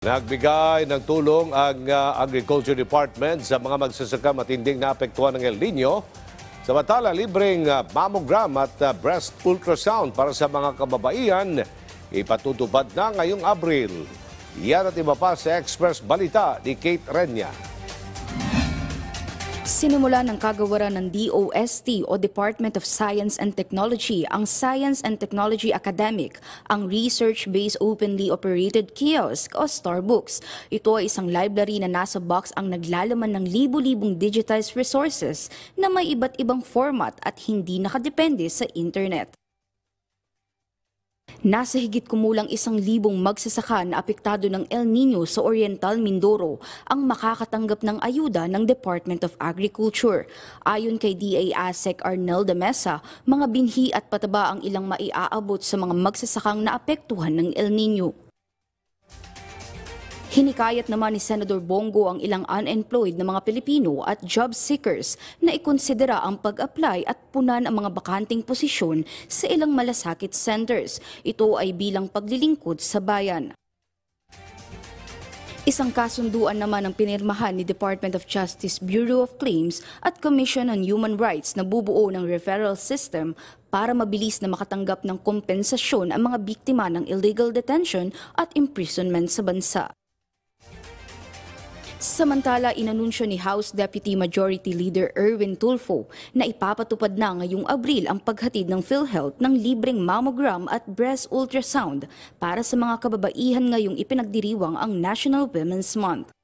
Nagbigay ng tulong ang Agriculture Department sa mga magsasaka matinding naapektuhan ng El Nino. Samantala, libreng mammogram at breast ultrasound para sa mga kababaihan ipatutupad na ngayong Abril. Yan at iba pa sa Express Balita ni Kate Renya. Sinimula ng kagawaran ng DOST o Department of Science and Technology ang Science and Technology Academic, ang research-based openly operated kiosk o Starbooks. Ito ay isang library na nasa box ang naglalaman ng libu-libong digitized resources na may iba't ibang format at hindi nakadepende sa internet. Nasa higit kumulang 1,000 magsasaka na apektado ng El Nino sa Oriental Mindoro ang makakatanggap ng ayuda ng Department of Agriculture. Ayon kay DA ASEC Arnel de Mesa, mga binhi at pataba ang ilang maiaabot sa mga magsasakang naapektuhan ng El Nino. Hinikayat naman ni Senador Bongo ang ilang unemployed na mga Pilipino at job seekers na ikonsidera ang pag-apply at punan ang mga bakanting posisyon sa ilang malasakit centers. Ito ay bilang paglilingkod sa bayan. Isang kasunduan naman ang pinirmahan ni Department of Justice Bureau of Claims at Commission on Human Rights na bubuo ng referral system para mabilis na makatanggap ng kompensasyon ang mga biktima ng illegal detention at imprisonment sa bansa. Samantala, inanunsyo ni House Deputy Majority Leader Erwin Tulfo na ipapatupad na ngayong Abril ang paghatid ng PhilHealth ng libreng mammogram at breast ultrasound para sa mga kababaihan ngayong ipinagdiriwang ang National Women's Month.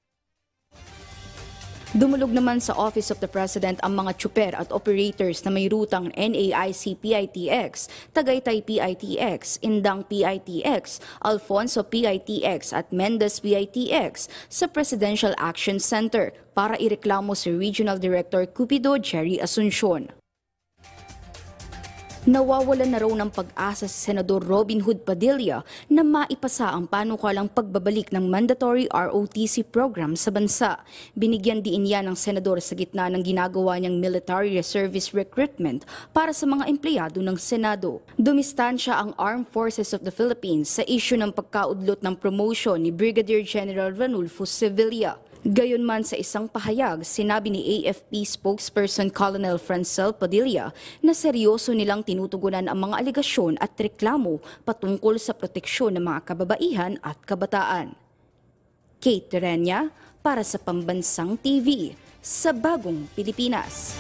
Dumulog naman sa Office of the President ang mga tsuper at operators na may rutang NAIC PITX, Tagaytay PITX, Indang PITX, Alfonso PITX at Mendez PITX sa Presidential Action Center para ireklamo si Regional Director Cupido Jerry Asuncion. Nawawalan na raw ng pag-asa si Senador Robin Hood Padilla na maipasa ang panukalang pagbabalik ng mandatory ROTC program sa bansa. Binigyan din niya ng senador sa gitna ng ginagawa niyang military reservist recruitment para sa mga empleyado ng Senado. Dumistansya ang Armed Forces of the Philippines sa isyu ng pagkaudlot ng promotion ni Brigadier General Ranulfo Sevilla. Gayunman sa isang pahayag, sinabi ni AFP spokesperson Colonel Francel Padilla na seryoso nilang tinutugunan ang mga alegasyon at reklamo patungkol sa proteksyon ng mga kababaihan at kabataan. Kate Renya para sa Pambansang TV sa Bagong Pilipinas.